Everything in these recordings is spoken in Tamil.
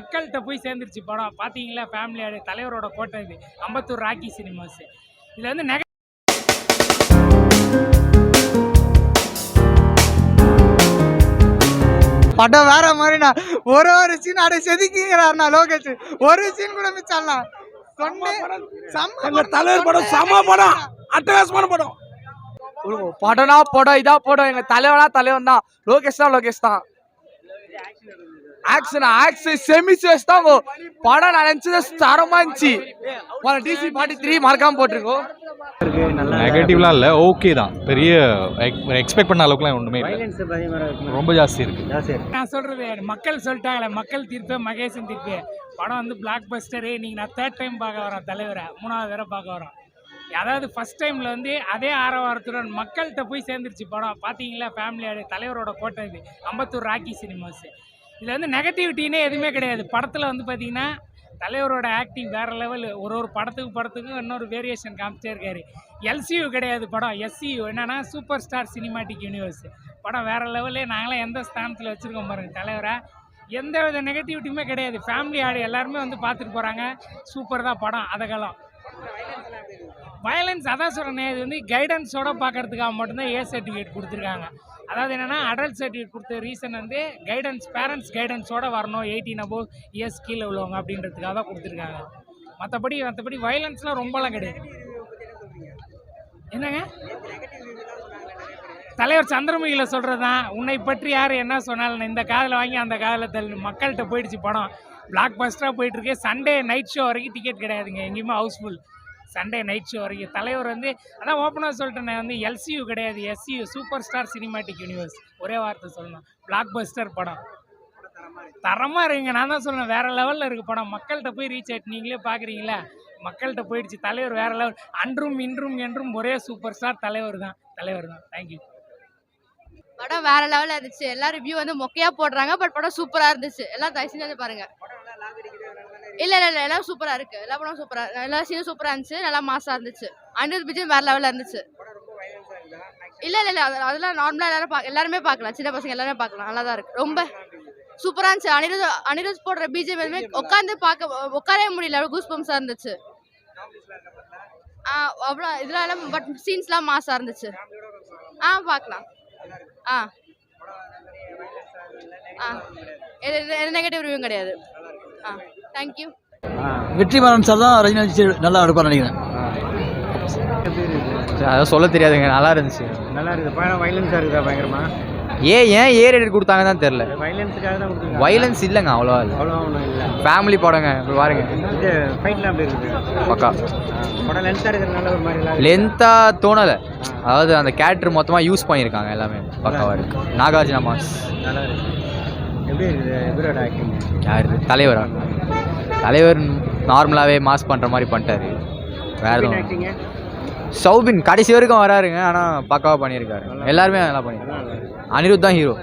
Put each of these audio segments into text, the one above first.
மக்கள்கிட்ட போய் சேர்ந்துருச்சு படம். பார்த்தீங்களா? ஃபேமிலியோட தலைவரோட கோட்டை இது. அம்பத்தூர் ராக்கி சினிமாஸ். இதில் வந்து படம் வேற மாதிரிண்ணா. ஒரு சீன் அடை செதுக்கிங்கிறாருண்ணா லோகேஷ். ஒரு சீன் கூட மிச்சாண்ணா. தலைவர் படம் செம படம், அட்டகாசமான படம். படம்னா படம், இதா படம். எங்க தலைவனா தலைவன் தான், லோகேஷ் தான் லோகேஷ் தான். ஆக்ஷன் செமிசேஸ் தான் படம். நான் நினைச்சது தரமா இருந்துச்சு. டிசி 43 மறக்காம போட்டிருக்கோம். நெகட்டிவ்லாம் இல்லை, ஓகே தான். பெரிய எக்ஸ்பெக்ட் பண்ண அளவுக்குலாம் ஒன்றுமே ரொம்ப ஜாஸ்தி இருக்கு. நான் சொல்றது மக்கள் சொல்லிட்டாங்களே, மக்கள் தீர்ப்பு மகேசன் தீர்ப்பு. படம் வந்து பிளாக் பஸ்டரு. நீங்கள் நான் 3rd டைம் பார்க்க வரோம் தலைவரை, 3வது தடவை பார்க்க வரோம். அதாவது ஃபர்ஸ்ட் டைமில் வந்து அதே ஆரவாரத்துடன் மக்கள்கிட்ட போய் சேர்ந்துருச்சு படம். பார்த்தீங்களா? ஃபேமிலியோட தலைவரோட கோட்டை இது. அம்பத்தூர் ராக்கி சினிமாஸ். இதில் வந்து நெகட்டிவிட்டினே எதுவுமே கிடையாது. படத்தில் வந்து பார்த்தீங்கன்னா தலைவரோட ஆக்டிங் வேறு லெவல். ஒரு படத்துக்கும் இன்னொரு வேரியேஷன் காமிச்சிட்டே இருக்காரு. எல்சியூ கிடையாது படம், எஸ்சியூ. என்னன்னா சூப்பர் ஸ்டார் சினிமாட்டிக் யூனிவர்ஸ். படம் வேறு லெவலே. நாங்களாம் எந்த ஸ்தானத்தில் வச்சுருக்கோம் பாருங்கள் தலைவரை. எந்த வித நெகட்டிவிட்டியுமே கிடையாது. ஃபேமிலி எல்லாருமே வந்து பார்த்துட்டு போகிறாங்க. சூப்பர் தான் படம். அதகலம் வயலன்ஸ் அதான் சொல்கிறேன். இது வந்து கைடன்ஸோடு பார்க்கறதுக்காக மட்டும்தான் ஏ சர்டிஃபிகேட் கொடுத்துருக்காங்க. அதாவது என்னென்னா அடல்ட் சர்டிஃபிகேட் கொடுத்த ரீசன் வந்து பேரண்ட்ஸ் கைடன்ஸோடு வரணும், 18 above இயர்ஸ் கீழே உள்ளவங்க அப்படின்றதுக்காக தான் கொடுத்துருக்காங்க. மற்றபடி வயலன்ஸ்லாம் ரொம்பலாம் கிடையாது. என்னங்க தலைவர் சந்திரமுகியில் சொல்கிறது தான், உன்னை பற்றி யார் என்ன சொன்னாலும் இந்த காதில் வாங்கி அந்த காதில் தள்ளு. மக்கள்கிட்ட போயிடுச்சு படம். பிளாக் பஸ்டராக போயிட்டுருக்கு. சண்டே நைட் ஷோ வரைக்கும் டிக்கெட் கிடையாதுங்க, எங்கேயுமே ஹவுஸ்ஃபுல். சண்டே நைட் ஷோ வரைக்கும் தலைவர் வந்து அதான் ஓப்பனாக சொல்லிட்டேன் வந்து எல்சியூ கிடையாது, எஸ்சியூ சூப்பர் ஸ்டார் சினிமாட்டிக் யூனிவர்ஸ். ஒரே வார்த்தை சொல்லணும், பிளாக் பஸ்டர் படம் தரமாக இருக்குங்க. நான் தான் சொல்லுவேன் வேறு லெவலில் இருக்குது படம். மக்கள்கிட்ட போய் ரீச் ஆகிட்டு நீங்களே பார்க்குறீங்களா? மக்கள்கிட்ட போயிடுச்சு. தலைவர் வேறு லெவல். அன்றும் இன்றும் என்றும் ஒரே சூப்பர் ஸ்டார் தலைவர் தான். தேங்க்யூ. படம் வேற லெவலில் இருந்துச்சு. எல்லா ரிவ்யூ வந்து மொக்கையாக போடுறாங்க, பட் படம் சூப்பராக இருந்துச்சு. எல்லாம் தயவு செஞ்சு பாருங்க. இல்லை எல்லாம் சூப்பராக இருக்கு. எல்லா படம் சூப்பராக, எல்லா சீனும் சூப்பராக இருந்துச்சு. நல்லா மாசாக இருந்துச்சு. அனிருத் விஜய் வேற லெவலில் இருந்துச்சு. இல்லை அதெல்லாம் நார்மலாக எல்லாருமே பார்க்கலாம். சின்ன பசங்க எல்லாருமே பார்க்கலாம். நல்லா தான் இருக்கு. ரொம்ப சூப்பராக இருந்துச்சு. அனிருத் போடுற பிஜிஎம் எதுவுமே உட்காரவே முடியல. கூஸ் பம்ஸாக இருந்துச்சு. அவ்வளோ இதெல்லாம் பட் சீன்ஸ்லாம் மாசாக இருந்துச்சு. பார்க்கலாம். எந்த நெகட்டிவ் ரிவ்யூ கிடையாது. தேங்க்யூ. வெற்றிமாறன் சார் தான் ரஜினி நல்லா எடுப்பார் நினைக்கிறேன். அதான் சொல்ல தெரியாதுங்க. நல்லா இருந்துச்சு. நல்லா இருக்குது. படம் வயலன்ஸாக இருக்குதா பயங்கரமா? ஏன் ஏ ரேட் கொடுத்தாங்க தான் தெரியல. வயலன்ஸுக்காக தான் கொடுத்தாங்க. வயலன்ஸ் இல்லைங்க, அவ்வளோவா இல்லை. அவ்வளோ ஒன்றும் இல்லை. ஃபேமிலி படங்க. இப்போ பாருங்க, இது ஃபைட்லாம் அப்படி இருக்குது பக்கா. படம் லென்த்தாக இருக்கிறதுனால ஒரு மாதிரி லென்த்தாக தோணலை. அதாவது அந்த கேரக்டர் மொத்தமாக யூஸ் பண்ணியிருக்காங்க. எல்லாமே பக்காவாக இருக்குது. நாகார்ஜுனா மாஸ் நல்லா இருக்குது. எப்படி இருக்குது இவரோட ஆக்டிங்? யார்? தலைவர் நார்மலாகவே மாஸ் பண்ணுற மாதிரி பண்ணிட்டாரு. வேறு ஆக்டிங்க சௌபின் கடைசி வரைக்கும் வராருங்க. ஆனால் பக்காவாக பண்ணியிருக்காரு. எல்லாருமே நல்லா பண்ணியிருக்காங்க. அனிருத் தான் ஹீரோ.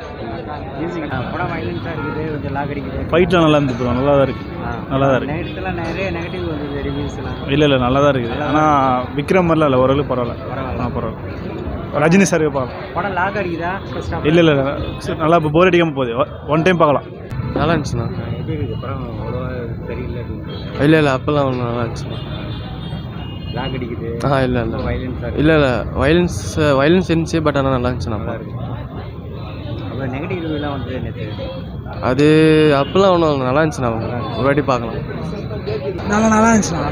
படம் வயலன்ஸாக இருக்குது, கொஞ்சம் லாக் அடிக்குது. ஃபைட்லாம் நல்லா இருந்து ப்ரோ, நல்லா தான் இருக்குது. நல்லா தான் இருக்குது. நெகட்டிவ்லாம் நிறைய நெகட்டிவ் வந்து ரிவ்யூஸ்லாம். இல்லை நல்லா தான் இருக்குது. ஆனால் விக்ரம் மாதிரிலாம் இல்லை, ஓரளவுக்கு பரவாயில்ல. பரவாயில்ல. ரஜினி சார் பார்க்கலாம். படம் லாக் அடிக்குதா? இல்லை நல்லா இப்போ போர் அடிக்காமல் போகுது. ஒன் டைம் பார்க்கலாம். நல்லா இருந்துச்சுண்ணா. எப்படி இருக்குது படம்? அவ்வளோவா தெரியல. இல்லை அப்போல்லாம் ஒன்றும் நல்லா இருந்துச்சுண்ணா. லாக் அடிக்குது? இல்லை வயலன்ஸாக இல்லை வயலன்ஸ் இருந்துச்சு. பட் ஆனால் நல்லா இருந்துச்சுண்ணா. நல்லா இருக்குது. அப்புறம் நெகட்டிவ் ரிவ்யூலாம் வந்து நேற்று அது அப்போல்லாம் ஒன்றும் நல்லா இருந்துச்சுண்ணா. ஒரு வாட்டி பார்க்கலாம். நல்லா இருந்துச்சுண்ணா.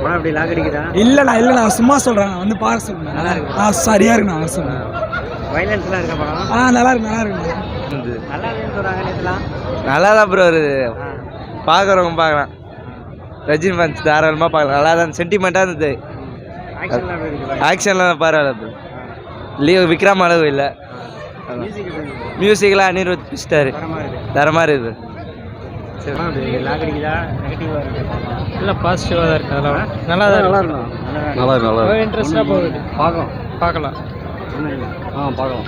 படம் அப்படி லாக் அடிக்குதா? இல்லைண்ணா சும்மா சொல்கிறாங்க, வந்து பார்க்க சொல்லுங்க. நல்லா இருக்கு. சரியாக இருக்குண்ணா சொல்லுங்க. வயலன்ஸ்லாம் இருக்க படம்? நல்லா இருக்குண்ணா. நல்லா இருக்குன்னு சொல்கிறாங்க நேற்றுலாம். நல்லா தான் ப்ரோ இருக்குது. பார்க்குறவங்க பார்க்கலாம். ரஜினி ஃபேன்ஸ் தாராளமாக பார்க்கலாம். நல்லா தான் சென்டிமெண்ட்டாக இருந்தது. ஆக்ஷன்லாம் எப்படி இருக்குது? ஆக்ஷன்லாம் பரவாயில்ல ப்ரோ. விக்ரம் அளவு இல்லை. மியூசிக்லாம் அனிருத் பிடிச்சிட்டாரு. தரமாக இருக்குது. சரி, லாக் அடிக்குதா? நெகட்டிவாக இருக்குது? இல்லை பாசிட்டிவாக தான் இருக்குது. அதெல்லாம் நல்லா நல்லா இருக்கும். இன்ட்ரெஸ்டாக போகுது. பார்க்கலாம். பார்க்கலாம். பார்க்கலாம்.